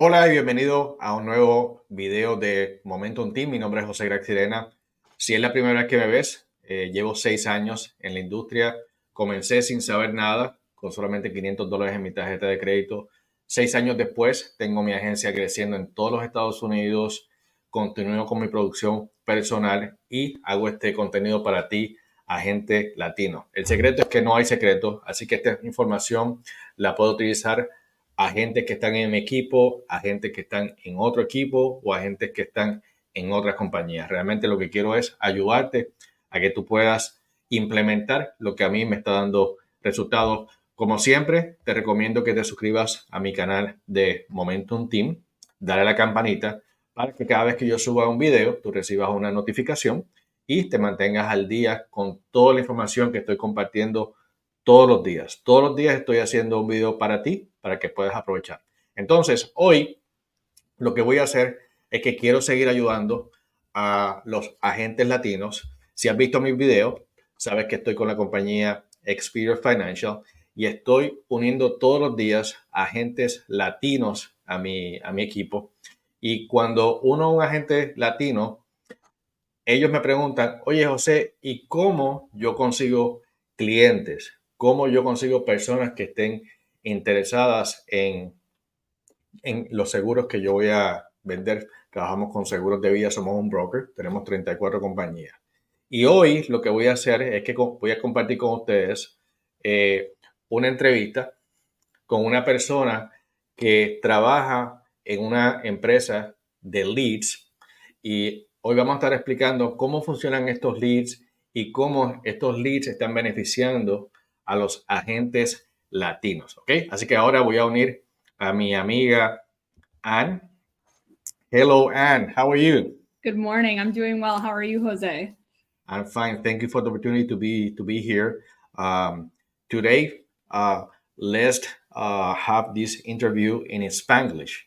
Hola y bienvenido a un nuevo video de Momentum Team. Mi nombre es José Sirena. Si es la primera vez que me ves, llevo 6 años en la industria. Comencé sin saber nada, con solamente $500 en mi tarjeta de crédito. 6 años después, tengo mi agencia creciendo en todos los Estados Unidos. Continúo con mi producción personal y hago este contenido para ti, agente latino. El secreto es que no hay secreto, así que esta información la puedo utilizar agentes que están en mi equipo, agentes que están en otro equipo o agentes que están en otras compañías. Realmente lo que quiero es ayudarte a que tú puedas implementar lo que a mí me está dando resultados. Como siempre, te recomiendo que te suscribas a mi canal de Momentum Team, dale a la campanita para que cada vez que yo suba un video, tú recibas una notificación y te mantengas al día con toda la información que estoy compartiendo todos los días. Todos los días estoy haciendo un video para ti, para que puedas aprovechar. Entonces, hoy lo que voy a hacer es que quiero seguir ayudando a los agentes latinos. Si has visto mis videos, sabes que estoy con la compañía Experience Financial y estoy uniendo todos los días agentes latinos a mi equipo. Y cuando uno a un agente latino, ellos me preguntan, oye José, ¿y cómo yo consigo clientes? ¿Cómo yo consigo personas que estén interesadas en los seguros que yo voy a vender? Trabajamos con seguros de vida, somos un broker, tenemos 34 compañías. Y hoy lo que voy a hacer es que voy a compartir con ustedes una entrevista con una persona que trabaja en una empresa de leads y hoy vamos a estar explicando cómo funcionan estos leads y cómo estos leads están beneficiando a los agentes latinos, ¿ok? Así que ahora voy a unir a mi amiga Anne. Hello, Anne. How are you? Good morning. I'm doing well. How are you, Jose? I'm fine. Thank you for the opportunity to be here. Today, let's have this interview in Spanglish.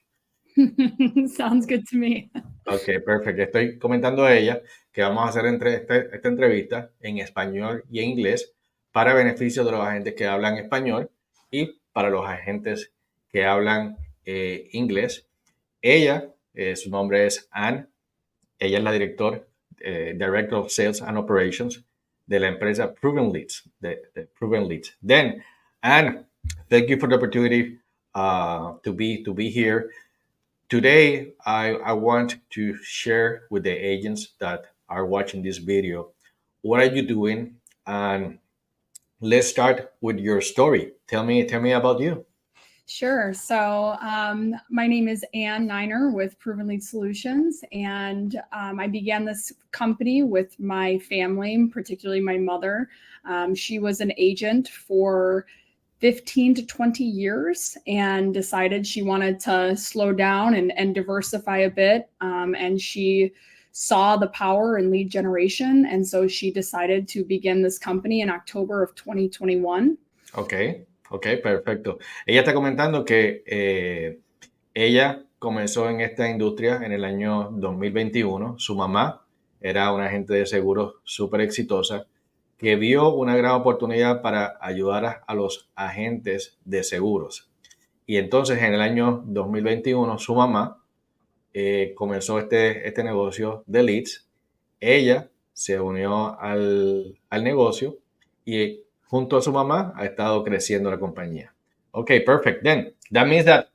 Sounds good to me. Ok, perfecto. Estoy comentando a ella que vamos a hacer esta entrevista en español y en inglés para beneficio de los agentes que hablan español y para los agentes que hablan inglés. Ella, su nombre es Anne. Ella es la Director of Sales and Operations de la empresa Proven Leads, de Proven Leads. Then, Anne, thank you for the opportunity to be here. Today, I want to share with the agents that are watching this video, what are you doing? And let's start with your story. Tell me about you. Sure. So, my name is Ann Niner with Proven Lead Solutions, and I began this company with my family, particularly my mother. She was an agent for 15 to 20 years and decided she wanted to slow down and diversify a bit. And she saw the power in lead generation. And so she decided to begin this company in October of 2021. Ok, perfecto. Ella está comentando que ella comenzó en esta industria en el año 2021. Su mamá era una agente de seguros súper exitosa que vio una gran oportunidad para ayudar a los agentes de seguros. Y entonces en el año 2021 su mamá comenzó este negocio de leads. Ella se unió al negocio y junto a su mamá ha estado creciendo la compañía. Okay, perfect. Then that means that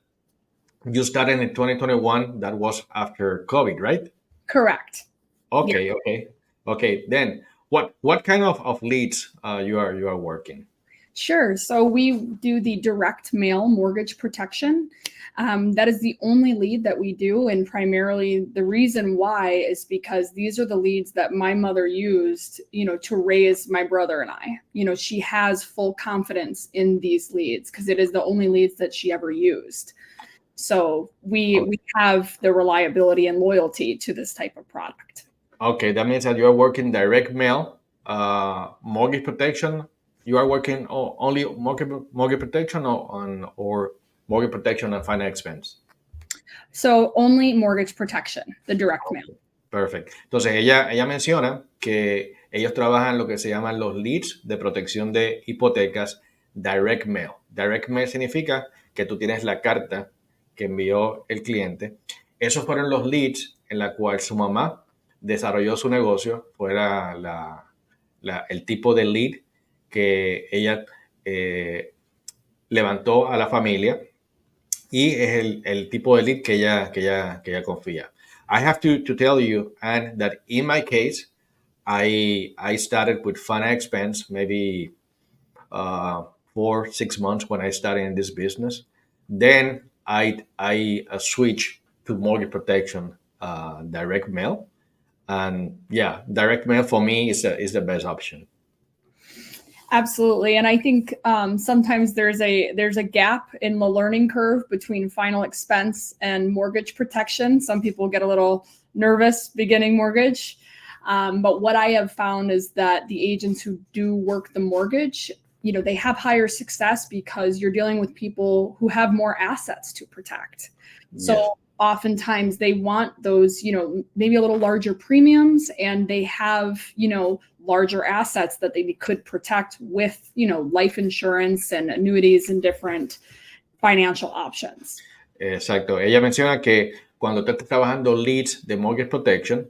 you started in 2021. That was after COVID, right? Correct. Okay, Yeah. okay. Then what kind of leads you are working? Sure. So we do the direct mail mortgage protection. That is the only lead that we do. And primarily the reason why is because these are the leads that my mother used, to raise my brother and I. She has full confidence in these leads because it is the only leads that she ever used. So we have the reliability and loyalty to this type of product. Okay, that means that you are working direct mail, mortgage protection. You are working only mortgage protection or mortgage protection and finance expense. So only mortgage protection, the direct mail. Perfecto. Entonces ella menciona que ellos trabajan lo que se llaman los leads de protección de hipotecas direct mail. Direct mail significa que tú tienes la carta que envió el cliente. Esos fueron los leads en la cual su mamá desarrolló su negocio, fuera el tipo de lead que ella levantó a la familia, y es el tipo de lead que ella confía. I have to tell you, Anne, that in my case, I started with fund expense maybe 4-6 months when I started in this business. Then I switched to mortgage protection, direct mail, and yeah, direct mail for me is the best option. Absolutely. And I think sometimes there's a gap in the learning curve between final expense and mortgage protection. Some people get a little nervous beginning mortgage. But what I have found is that the agents who do work the mortgage, they have higher success because you're dealing with people who have more assets to protect. So yes. Oftentimes they want those, maybe a little larger premiums, and they have, larger assets that they could protect with, life insurance and annuities and different financial options. Exacto. Ella menciona que cuando usted está trabajando leads de mortgage protection,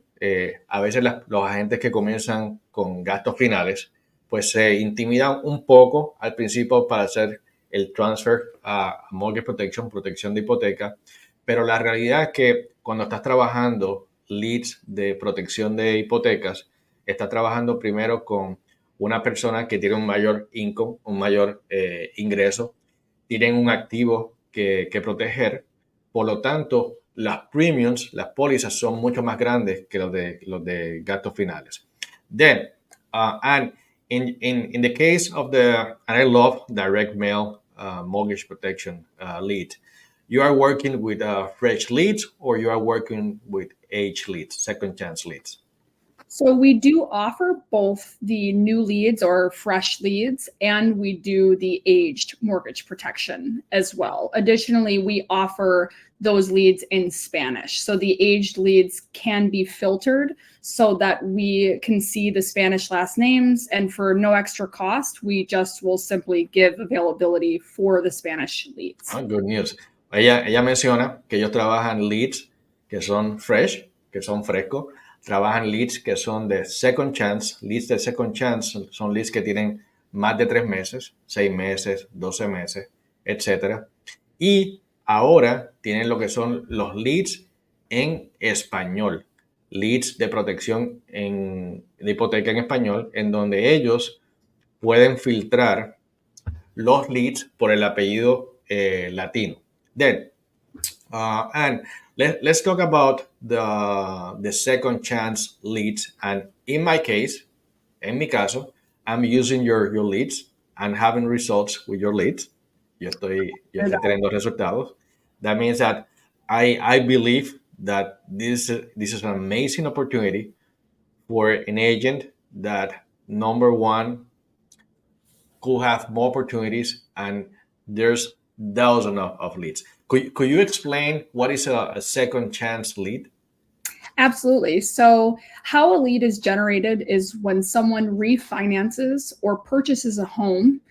a veces los agentes que comienzan con gastos finales, pues se intimidan un poco al principio para hacer el transfer a mortgage protection, protección de hipoteca, pero la realidad es que cuando estás trabajando leads de protección de hipotecas, está trabajando primero con una persona que tiene un mayor income, un mayor ingreso, tienen un activo que proteger, por lo tanto, las premiums, las pólizas son mucho más grandes que los de gastos finales. Then, and in the case of and I love direct mail mortgage protection lead, you are working with fresh leads, or you are working with age leads, second chance leads? So we do offer both the new leads or fresh leads, and we do the aged mortgage protection as well. Additionally, we offer those leads in Spanish. So the aged leads can be filtered so that we can see the Spanish last names, and for no extra cost, we just will simply give availability for the Spanish leads. Oh, good news. Ella menciona que ellos trabajan leads que son fresh, que son frescos. Trabajan leads que son de second chance. Leads de second chance son leads que tienen más de 3 meses, 6 meses, 12 meses, etc. Y ahora tienen lo que son los leads en español. Leads de protección de hipoteca en español, en donde ellos pueden filtrar los leads por el apellido latino. Then, and let's talk about the second chance leads. And in my case, en mi caso, I'm using your leads and having results with your leads. Yo estoy teniendo resultados. That means that I believe that this is an amazing opportunity for an agent that, number one, could have more opportunities, and there's thousands of leads. Could you explain what is a second chance lead? Absolutely. So how a lead is generated is when someone refinances or purchases a home,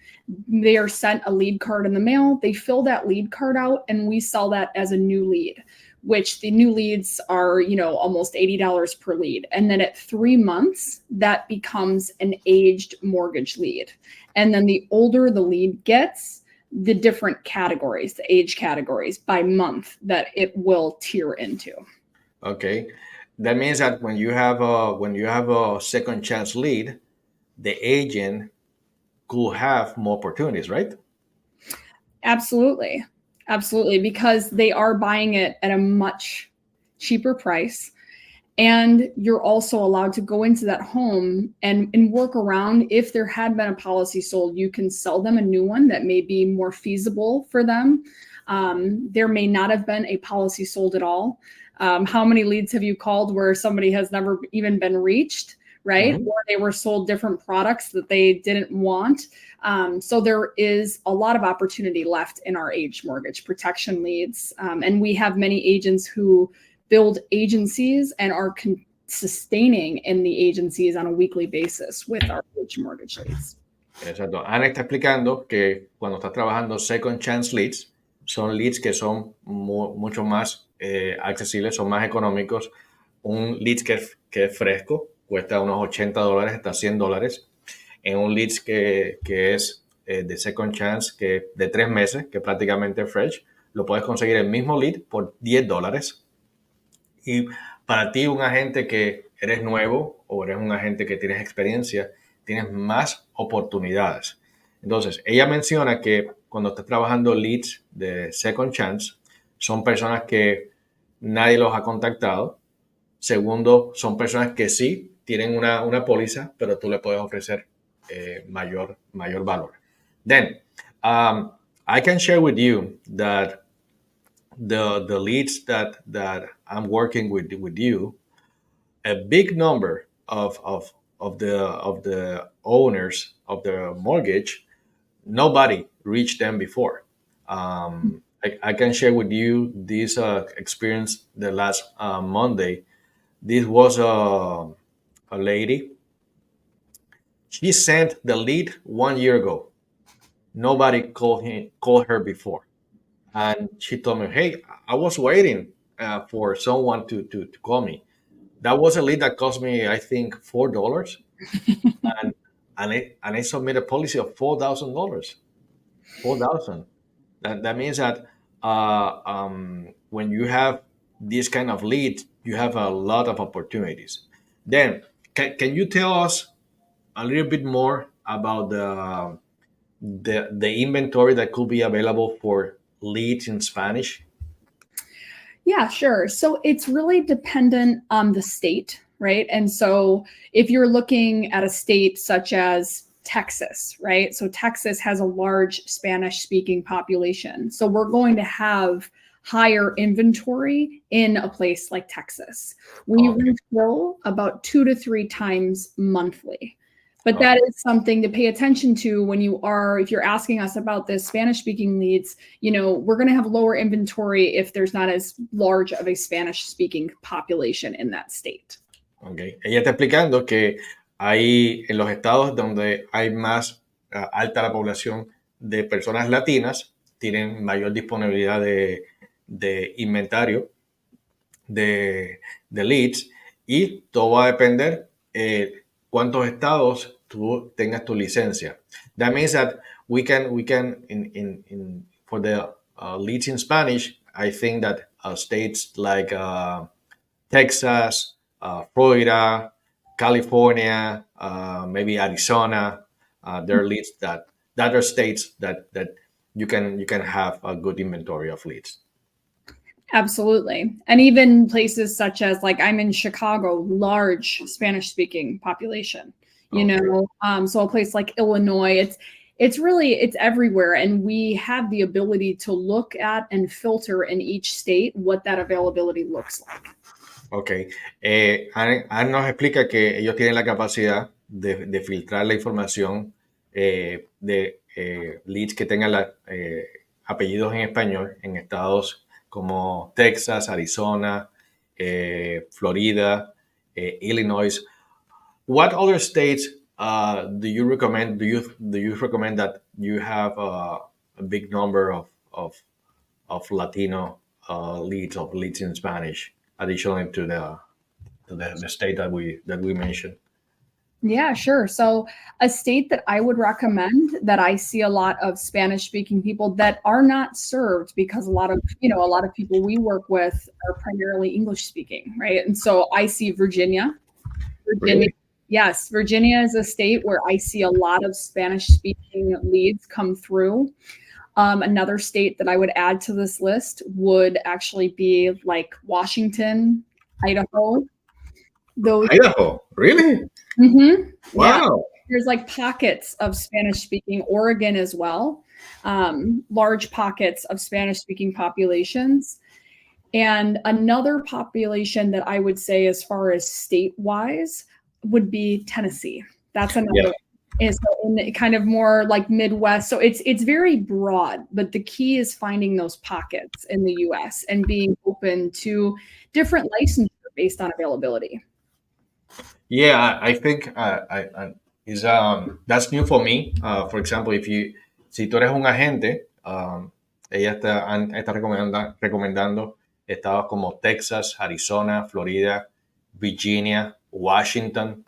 they are sent a lead card in the mail, they fill that lead card out, and we sell that as a new lead, which the new leads are, almost $80 per lead. And then at 3 months, that becomes an aged mortgage lead. And then the older the lead gets, the different categories, the age categories by month that it will tier into. Okay. That means that when you have a second chance lead, the agent could have more opportunities, right? Absolutely. Absolutely. Because they are buying it at a much cheaper price. And you're also allowed to go into that home and work around. If there had been a policy sold, you can sell them a new one that may be more feasible for them. There may not have been a policy sold at all. How many leads have you called where somebody has never even been reached, right? Mm-hmm. Or they were sold different products that they didn't want. So there is a lot of opportunity left in our age mortgage protection leads. And we have many agents who build agencies and are sustaining in the agencies on a weekly basis with our age mortgage leads. Exacto. Ana está explicando que cuando estás trabajando second chance leads, son leads que son mucho más accesibles, son más económicos. Un lead que es fresco cuesta unos $80 hasta $100. En un lead que es de second chance, que de 3 meses, que prácticamente es fresh, lo puedes conseguir el mismo lead por $10. Y para ti, un agente que eres nuevo o eres un agente que tienes experiencia, tienes más oportunidades. Entonces, ella menciona que cuando estás trabajando leads de second chance, son personas que nadie los ha contactado. Segundo, son personas que sí tienen una póliza, pero tú le puedes ofrecer mayor valor. Then, I can share with you that the leads that I'm working with you, a big number of the owners of the mortgage, nobody reached them before. I can share with you this experience the last Monday. This was a lady. She sent the lead 1 year ago. Nobody called her before. And she told me, hey, I was waiting for someone to call me. That was a lead that cost me, I think, $4. and I submitted a policy of $4,000. 4,000. That means that when you have this kind of lead, you have a lot of opportunities. Then, can you tell us a little bit more about the inventory that could be available for leads in Spanish? Yeah, sure. So it's really dependent on the state, right? And so if you're looking at a state such as Texas, right? So Texas has a large Spanish speaking population. So we're going to have higher inventory in a place like Texas. We refill about 2 to 3 times monthly. But that is something to pay attention to when if you're asking us about this Spanish speaking leads, we're going to have lower inventory if there's not as large of a Spanish speaking population in that state. Okay. Ella está explicando que hay en los estados donde hay más alta la población de personas latinas, tienen mayor disponibilidad de inventario de leads, y todo va a depender cuántos estados tú tengas tu licencia. That means that we can for the leads in Spanish, I think that states like Texas, Florida, California, maybe Arizona, there are leads that are states that you can have a good inventory of leads. Absolutely. And even places such as, like, I'm in Chicago, large Spanish speaking population, so a place like Illinois, it's everywhere. And we have the ability to look at and filter in each state what that availability looks like. Ok. Anne nos explica que ellos tienen la capacidad de filtrar la información de leads que tengan apellidos en español en estados como Texas, Arizona, Florida, Illinois. What other states do you recommend? Do you recommend that you have a big number of Latino leads in Spanish, additionally to the state that we mentioned? Yeah, sure. So a state that I would recommend that I see a lot of Spanish speaking people that are not served, because a lot of people we work with are primarily English speaking, right? And so I see Virginia. Really? Yes, Virginia is a state where I see a lot of Spanish speaking leads come through. Another state that I would add to this list would actually be like Washington, Idaho. Idaho, really? Mm-hmm. Wow. Yeah. There's like pockets of Spanish speaking, Oregon as well, large pockets of Spanish speaking populations. And another population that I would say, as far as state-wise, would be Tennessee. That's another is in kind of more like Midwest. So it's very broad, but the key is finding those pockets in the US and being open to different licensure based on availability. Yeah, I think that's new for me. For example, si tú eres un agente Ella está recomendando estados como Texas, Arizona, Florida, Virginia, Washington,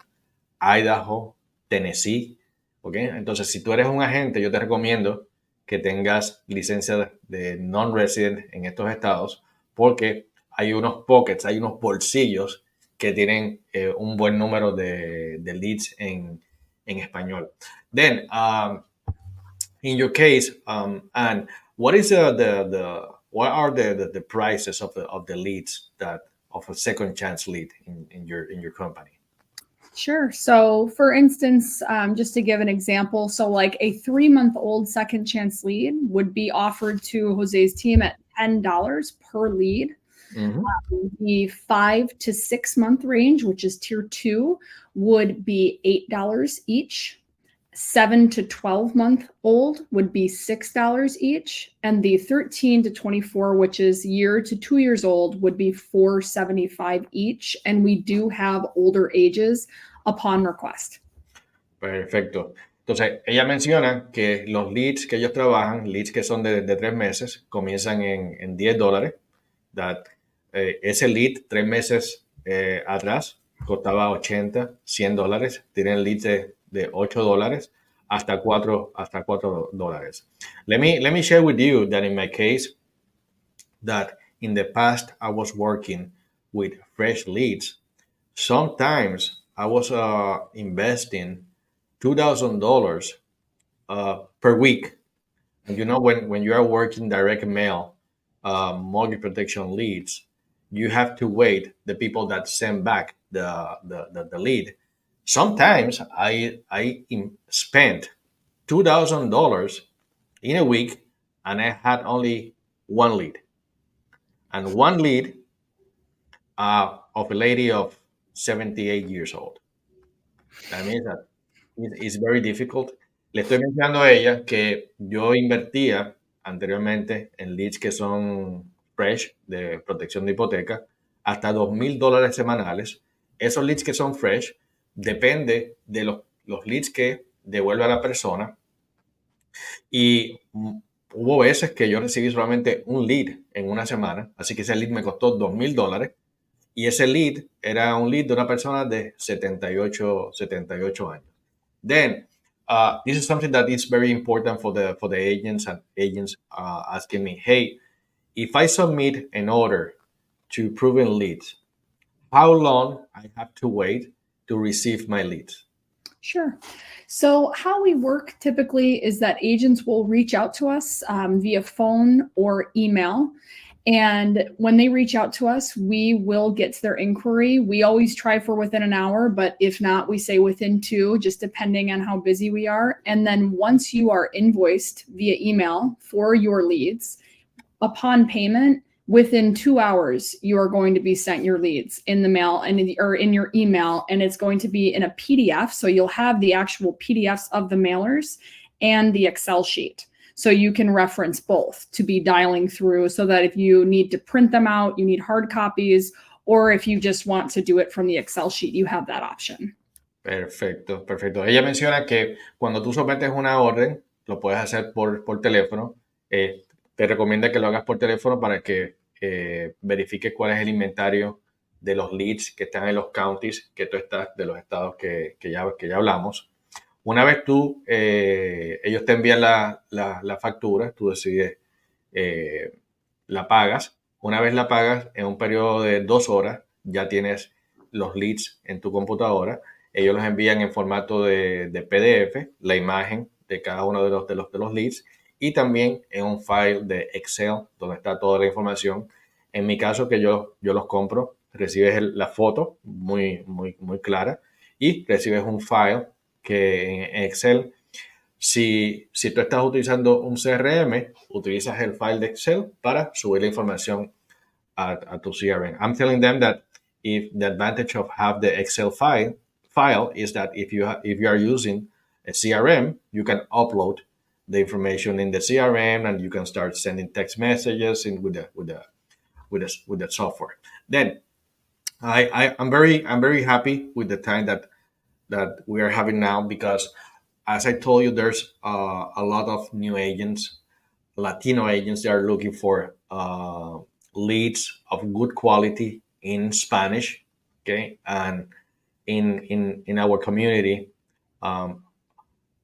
Idaho, Tennessee. ¿Ok? Entonces, si tú eres un agente, yo te recomiendo que tengas licencia de non-resident en estos estados, porque hay unos pockets, hay unos bolsillos que tienen un buen número de leads en español. Then, in your case, and what is what are the prices of the leads that of a second chance lead in your company? Sure. So, for instance, just to give an example, so like a 3-month-old second chance lead would be offered to Jose's team at $10 per lead. Mhm. The 5 to 6 month range, which is tier 2, would be $8 each. 7 to 12 month old would be $6 each, and the 13 to 24, which is year to 2 years old, would be $4.75 each. And we do have older ages upon request. Perfecto. Entonces, ella menciona que los leads que ellos trabajan, leads que son de 3 meses, comienzan en $10. Ese lead 3 meses atrás costaba 80, $100. Tienen leads de $8 hasta $4. Let me share with you that in my case, that in the past I was working with fresh leads. Sometimes I was investing $2,000 per week. And you know, when you are working direct mail, mortgage protection leads, you have to wait the people that send back the lead. Sometimes I spent $2,000 in a week and I had only one lead. And one lead of a lady of 78 years old. That means that it's very difficult. Le estoy mencionando a ella que yo invertía anteriormente en leads que son fresh de protección de hipoteca hasta $2,000 semanales. Esos leads que son fresh depende de los leads que devuelve a la persona. Y hubo veces que yo recibí solamente un lead en una semana, así que ese lead me costó $2,000. Y ese lead era un lead de una persona de 78 años. Then, this is something that is very important for the agents, and agents asking me, hey, if I submit an order to proven leads, how long I have to wait to receive my leads? Sure. So, how we work typically is that agents will reach out to us via phone or email. And when they reach out to us, we will get to their inquiry. We always try for within an hour, but if not, we say within 2, just depending on how busy we are. And then once you are invoiced via email for your leads, upon payment, within 2 hours, you are going to be sent your leads in the mail or in your email, and it's going to be in a PDF. So you'll have the actual PDFs of the mailers and the Excel sheet. So you can reference both to be dialing through, so that if you need to print them out, you need hard copies, or if you just want to do it from the Excel sheet, you have that option. Perfecto, perfecto. Ella menciona que cuando tú sometes una orden, lo puedes hacer por teléfono. Te recomienda que lo hagas por teléfono para que verifiques cuál es el inventario de los leads que están en los counties que tú estás, de los estados que ya hablamos. Una vez ellos te envían la factura, tú decides, la pagas. Una vez la pagas, en un periodo de 2 horas, ya tienes los leads en tu computadora. Ellos los envían en formato de PDF, la imagen de cada uno de los leads, y también en un file de Excel donde está toda la información. En mi caso, que yo los compro, recibes la foto muy clara y recibes un file que en Excel, si tú estás utilizando un CRM, utilizas el file de Excel para subir la información a tu CRM. I'm telling them that if the advantage of have the Excel file is that if you are using a CRM, you can upload the information in the CRM and you can start sending text messages with the software. Then I'm very happy with the time that we are having now, because as I told you, there's a lot of new agents Latino agents that are looking for leads of good quality in Spanish, okay? And in our community,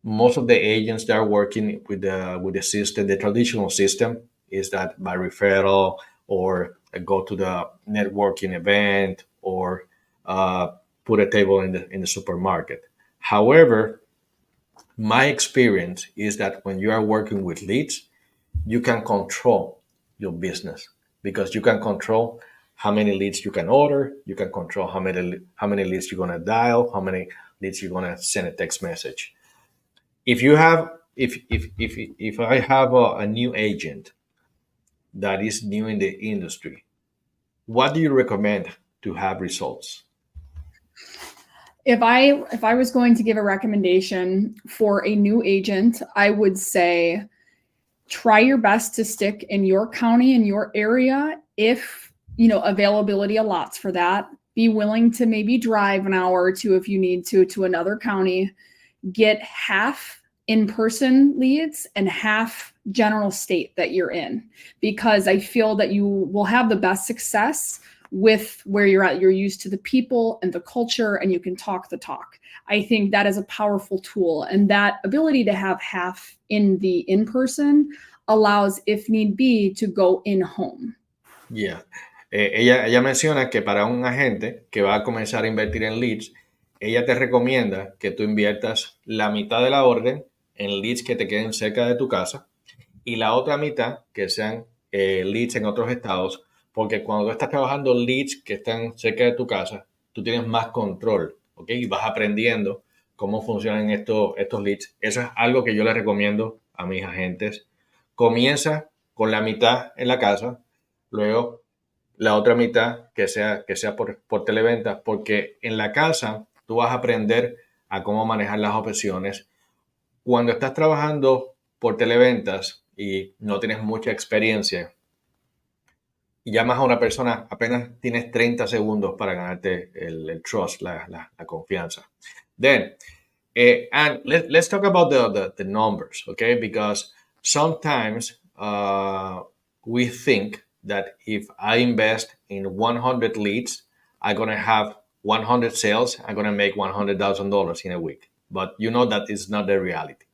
most of the agents that are working with the system, the traditional system, is that by referral or go to the networking event or put a table in the supermarket. However, my experience is that when you are working with leads, you can control your business because you can control how many leads you can order, you can control how many leads you're gonna dial, how many leads you're gonna send a text message. If you have if I have a new agent that is new in the industry, what do you recommend to have results? If I was going to give a recommendation for a new agent, I would say try your best to stick in your county, in your area. If, availability allots for that, be willing to maybe drive an hour or two if you need to another county. Get half in-person leads and half general state that you're in, because I feel that you will have the best success with where you're at. You're used to the people and the culture, and you can talk the talk. I think that is a powerful tool, and that ability to have half in the in-person allows, if need be, to go in home. Yeah. Ella menciona que para un agente que va a comenzar a invertir en leads, ella te recomienda que tú inviertas la mitad de la orden en leads que te queden cerca de tu casa y la otra mitad que sean leads en otros estados, porque cuando tú estás trabajando leads que están cerca de tu casa, tú tienes más control, ¿ok? Y vas aprendiendo cómo funcionan estos leads. Eso es algo que yo les recomiendo a mis agentes. Comienza con la mitad en la casa, luego la otra mitad que sea por televentas, porque en la casa tú vas a aprender a cómo manejar las objeciones. Cuando estás trabajando por televentas y no tienes mucha experiencia y llamas a una persona, apenas tienes 30 segundos para ganarte el trust, la confianza. Then, and let's talk about the numbers, okay? Because sometimes we think that if I invest in 100 leads, I'm going to have 100 sales. I'm going to make $100,000 in a week. But you know that is not the reality.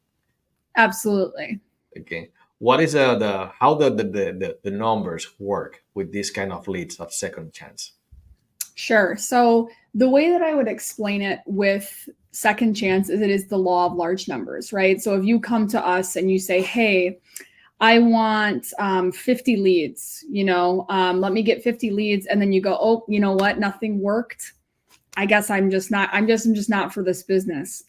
Absolutely. Okay. What is how the numbers work with this kind of leads of second chance? Sure. So the way that I would explain it with second chance is it is the law of large numbers, right? So if you come to us and you say, hey, I want 50 leads, let me get 50 leads. And then you go, oh, you know what? Nothing worked. I guess I'm just not for this business.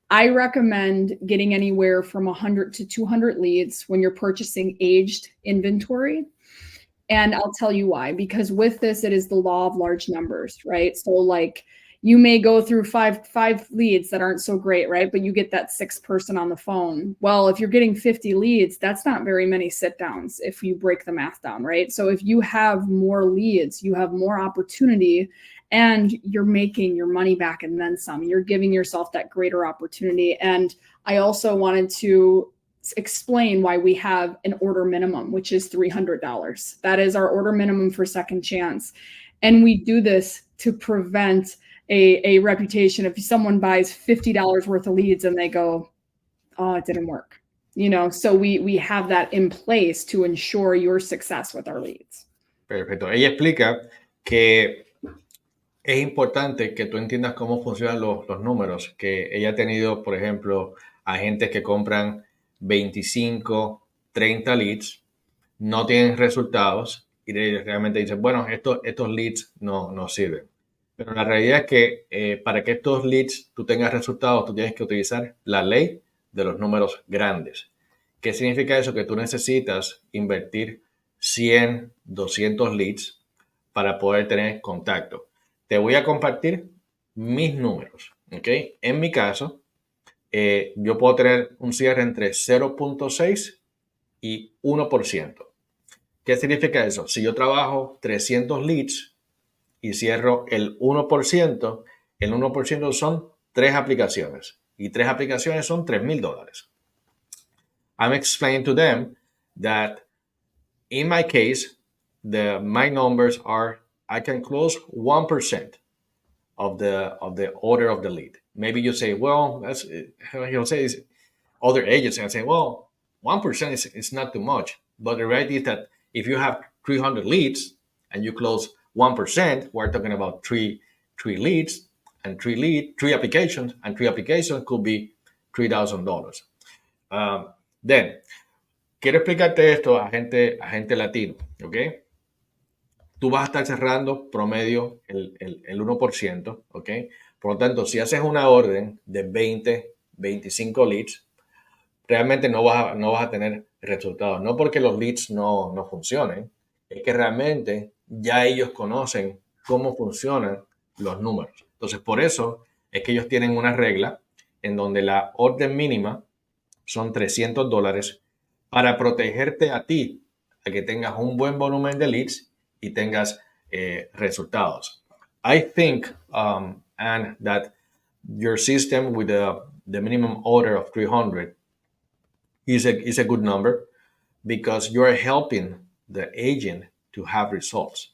I recommend getting anywhere from 100 to 200 leads when you're purchasing aged inventory. And I'll tell you why, because with this, it is the law of large numbers, right? So like you may go through five leads that aren't so great, right? But you get that sixth person on the phone. Well, if you're getting 50 leads, that's not very many sit downs if you break the math down, right? So if you have more leads, you have more opportunity and you're making your money back and then some. You're giving yourself that greater opportunity. And I also wanted to explain why we have an order minimum, which is $300. That is our order minimum for second chance. And we do this to prevent a reputation if someone buys $50 worth of leads and they go, oh, it didn't work. So we have that in place to ensure your success with our leads. Perfecto. Ella explica que es importante que tú entiendas cómo funcionan los números, que ella ha tenido, por ejemplo, agentes que compran 25, 30 leads, no tienen resultados y realmente dicen, bueno, estos leads no sirven. Pero la realidad es que para que estos leads tú tengas resultados, tú tienes que utilizar la ley de los números grandes. ¿Qué significa eso? Que tú necesitas invertir 100, 200 leads para poder tener contacto. Te voy a compartir mis números, ¿ok? En mi caso, yo puedo tener un cierre entre 0.6 y 1%. ¿Qué significa eso? Si yo trabajo 300 leads y cierro el 1% son 3 aplicaciones. Y 3 aplicaciones son $3,000. I'm explaining to them that in my case, my numbers are I can close 1% of the order of the lead. Maybe you say, well, that's he'll say other agents and say, well, 1% is not too much. But the reality is that if you have 300 leads and you close 1%, we're talking about three leads and three applications, and three applications could be $3,000. Then, quiero explicarte esto a gente latino, ¿ok? Tú vas a estar cerrando promedio el 1%, ¿ok? Por lo tanto, si haces una orden de 20, 25 leads, realmente no vas a tener resultados. No porque los leads no funcionen, es que realmente ya ellos conocen cómo funcionan los números. Entonces, por eso es que ellos tienen una regla en donde la orden mínima son $300 para protegerte a ti, a que tengas un buen volumen de leads y tengas resultados. I think, and that your system with the minimum order of 300 is a good number because you are helping the agent to have results.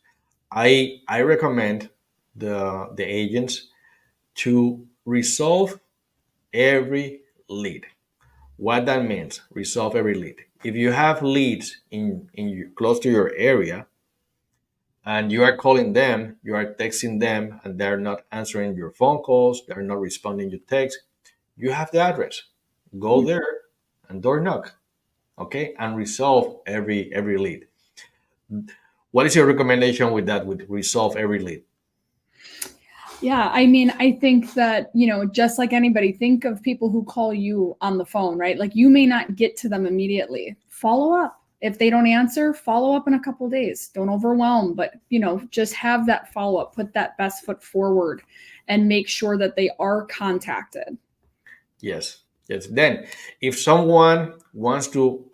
I recommend the agents to resolve every lead. What that means, resolve every lead. If you have leads close to your area and you are calling them, you are texting them, and they're not answering your phone calls, they're not responding to text, you have the address. Go there and door knock, okay, and resolve every lead. What is your recommendation with that, with resolve every lead? Yeah, I mean, I think that, just like anybody, think of people who call you on the phone, right? Like you may not get to them immediately. Follow up. If they don't answer, follow up in a couple of days. Don't overwhelm, but, just have that follow up, put that best foot forward and make sure that they are contacted. Yes. Then if someone wants to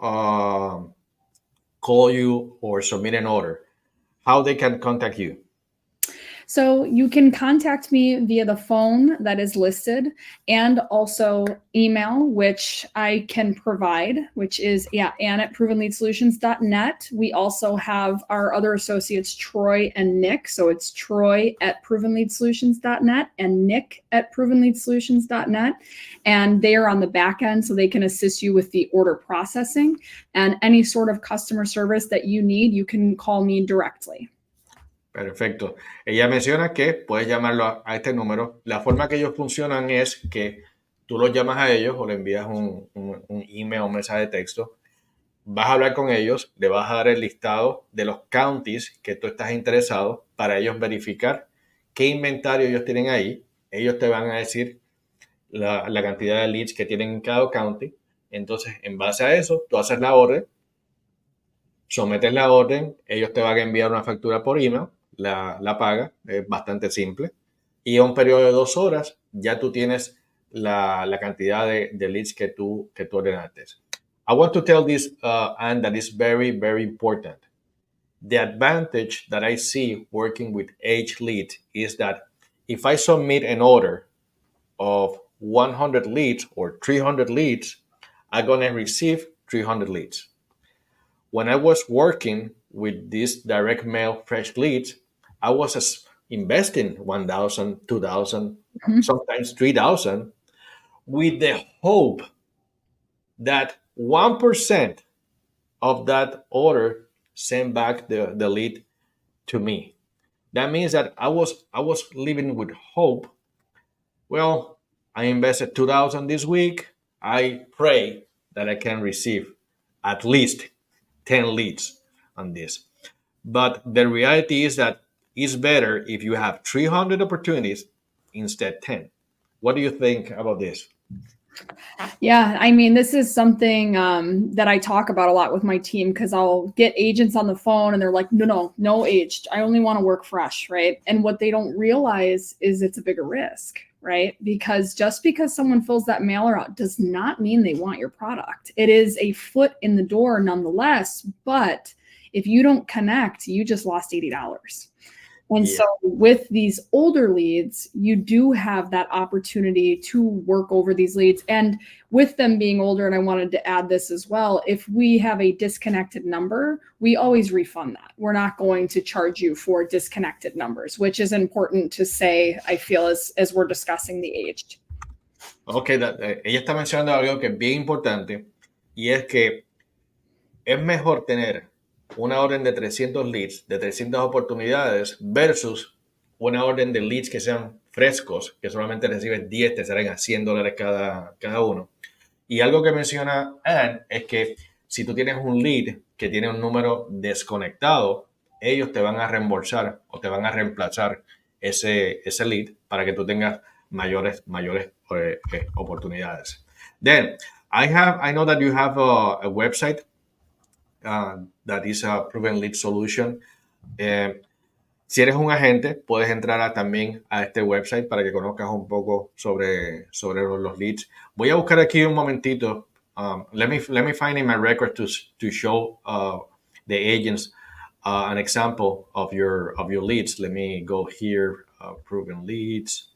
call you or submit an order, how they can contact you? So you can contact me via the phone that is listed and also email, which I can provide, which is Ann@provenleadsolutions.net. We also have our other associates, Troy and Nick. So it's Troy@provenleadsolutions.net and Nick@provenleadsolutions.net. And they are on the back end, so they can assist you with the order processing and any sort of customer service that you need. You can call me directly. Perfecto. Ella menciona que puedes llamarlo a este número. La forma que ellos funcionan es que tú los llamas a ellos o le envías un email o un mensaje de texto. Vas a hablar con ellos, le vas a dar el listado de los counties que tú estás interesado para ellos verificar qué inventario ellos tienen ahí. Ellos te van a decir la cantidad de leads que tienen en cada county. Entonces, en base a eso, tú haces la orden, sometes la orden, ellos te van a enviar una factura por email, la paga, es bastante simple, y en un periodo de 2 horas ya tú tienes la cantidad de leads que tú ordenaste. I want to tell this, and that is very, very important. The advantage that I see working with H lead is that if I submit an order of 100 leads or 300 leads, I'm going to receive 300 leads. When I was working with this direct mail fresh leads, I was investing $1,000, $2,000, sometimes $3,000 with the hope that 1% of that order sent back the lead to me. That means that I was living with hope. Well, I invested $2,000 this week. I pray that I can receive at least 10 leads on this. But the reality is that it's better if you have 300 opportunities instead 10. What do you think about this? Yeah, I mean, this is something that I talk about a lot with my team because I'll get agents on the phone and they're like, no aged. I only want to work fresh, right? And what they don't realize is it's a bigger risk, right? Because just because someone fills that mailer out does not mean they want your product. It is a foot in the door nonetheless, but if you don't connect, you just lost $80. And so with these older leads, you do have that opportunity to work over these leads. And with them being older, and I wanted to add this as well, if we have a disconnected number, we always refund that. We're not going to charge you for disconnected numbers, which is important to say, I feel, as we're discussing the aged. Ok, ella está mencionando algo que es bien importante, y es que es mejor tener una orden de 300 leads, de 300 oportunidades, versus una orden de leads que sean frescos, que solamente recibes 10, te salen a $100 cada uno. Y algo que menciona Ann es que si tú tienes un lead que tiene un número desconectado, ellos te van a reembolsar o te van a reemplazar ese lead para que tú tengas mayores oportunidades. Then, I know that you have a website that is a proven lead solution. Si eres un agente, puedes entrar también a este website para que conozcas un poco sobre los leads. Voy a buscar aquí un momentito. Let me find in my record to show the agents an example of your leads. Let me go here, proven leads,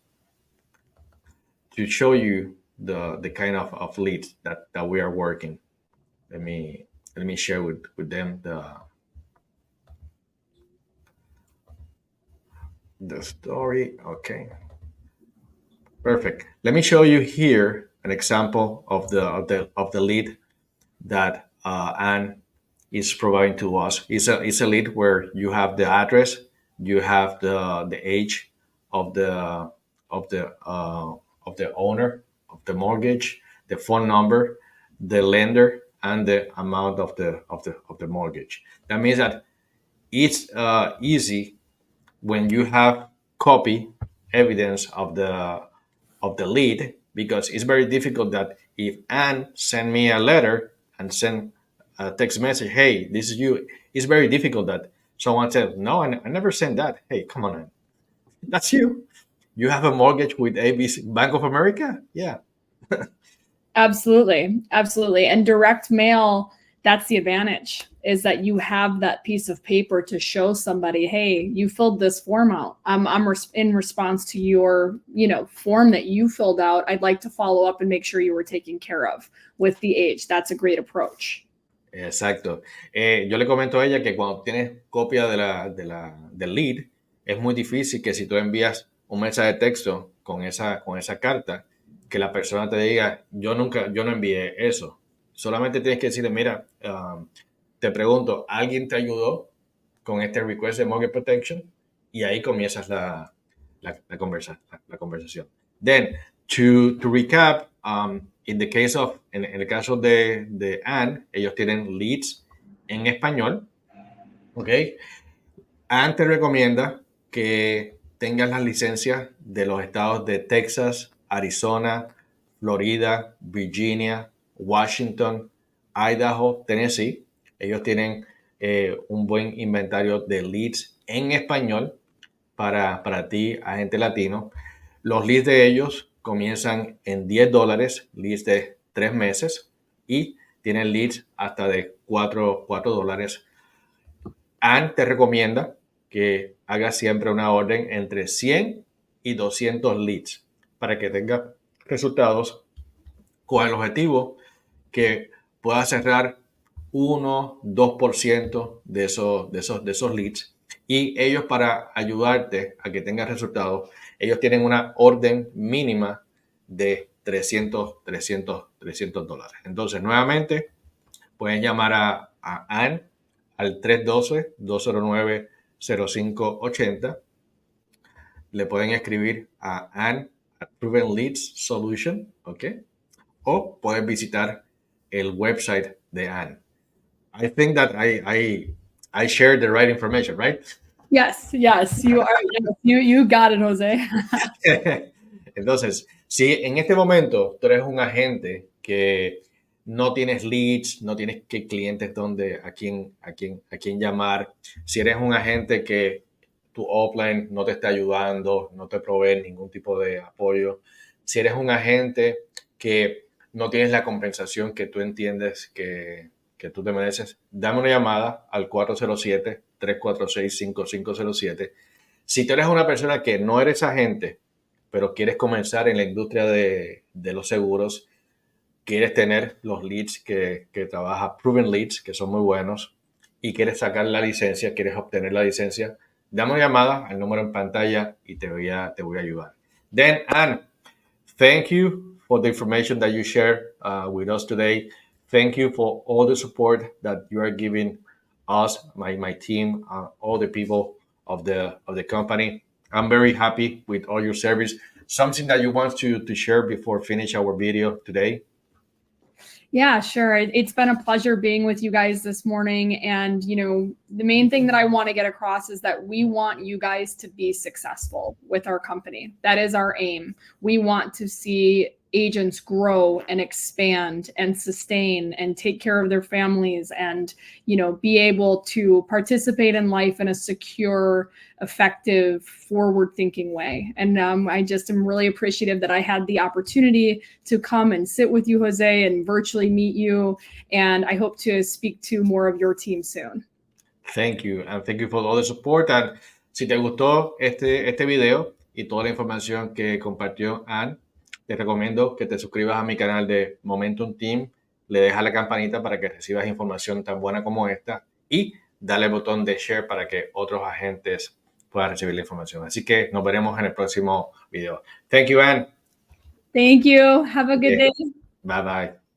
to show you the kind of leads that we are working. Let me share with them the story. Okay, perfect. Let me show you here an example of the lead that Anne is providing to us. It's a lead where you have the address, you have the age of the owner of the mortgage, the phone number, the lender, and the amount of the mortgage. That means that it's easy when you have copy evidence of the lead, because it's very difficult that if Anne send me a letter and send a text message, hey, this is you, it's very difficult that someone says, no, I never sent that. Hey, come on, Anne. That's you. You have a mortgage with ABC, Bank of America? Yeah. Absolutely. Absolutely. And direct mail, that's the advantage, is that you have that piece of paper to show somebody, hey, you filled this form out. I'm in response to your, form that you filled out. I'd like to follow up and make sure you were taken care of with the age. That's a great approach. Exacto. Yo le comento a ella que cuando tienes copia del lead, es muy difícil que si tú envías un mensaje de texto con esa carta, que la persona te diga, yo no envié eso. Solamente tienes que decirle, mira, te pregunto, ¿alguien te ayudó con este request de Mortgage Protection? Y ahí comienzas la conversación. Then, to recap, en el caso de Anne, ellos tienen leads en español, ¿ok? Anne te recomienda que tengas las licencias de los estados de Texas, Arizona, Florida, Virginia, Washington, Idaho, Tennessee. Ellos tienen un buen inventario de leads en español para ti, agente latino. Los leads de ellos comienzan en $10, leads de 3 meses, y tienen leads hasta de $4. Anne te recomienda que hagas siempre una orden entre 100 y 200 leads para que tengas resultados con el objetivo que puedas cerrar 1-2% de esos leads. Y ellos, para ayudarte a que tengas resultados, ellos tienen una orden mínima de $300. Entonces, nuevamente, pueden llamar a Anne al 312-209-0580. Le pueden escribir a Anne at Proven Leads Solution, ¿ok? O pueden visitar el website de Anne. I think that I shared the right information, right? Yes, you are. You got it, Jose. Entonces, si en este momento tú eres un agente que no tienes leads, no tienes clientes a quién llamar, si eres un agente que tu offline no te está ayudando, no te provee ningún tipo de apoyo, si eres un agente que no tienes la compensación que tú entiendes que tú te mereces, dame una llamada al 407-346-5507. Si tú eres una persona que no eres agente, pero quieres comenzar en la industria de los seguros, quieres tener los leads que trabaja Proven Leads, que son muy buenos, y quieres sacar la licencia, quieres obtener la licencia, dame una llamada al número en pantalla y te voy a ayudar. Then, Anne, thank you for the information that you shared with us today. Thank you for all the support that you are giving us, my team, all the people of the company. I'm very happy with all your service. Something that you want to share before finish our video today? Yeah, sure. It's been a pleasure being with you guys this morning. And, you know, the main thing that I want to get across is that we want you guys to be successful with our company. That is our aim. We want to see agents grow and expand and sustain and take care of their families and, you know, be able to participate in life in a secure, effective, forward-thinking way. And I just am really appreciative that I had the opportunity to come and sit with you, Jose, and virtually meet you. And I hope to speak to more of your team soon. Thank you, and thank you for all the support. And si te gustó este video y toda la información que compartió Anne, te recomiendo que te suscribas a mi canal de Momentum Team, le dejas la campanita para que recibas información tan buena como esta y dale el botón de share para que otros agentes puedan recibir la información. Así que nos veremos en el próximo video. Thank you, Anne. Thank you. Have a good day. Bye bye.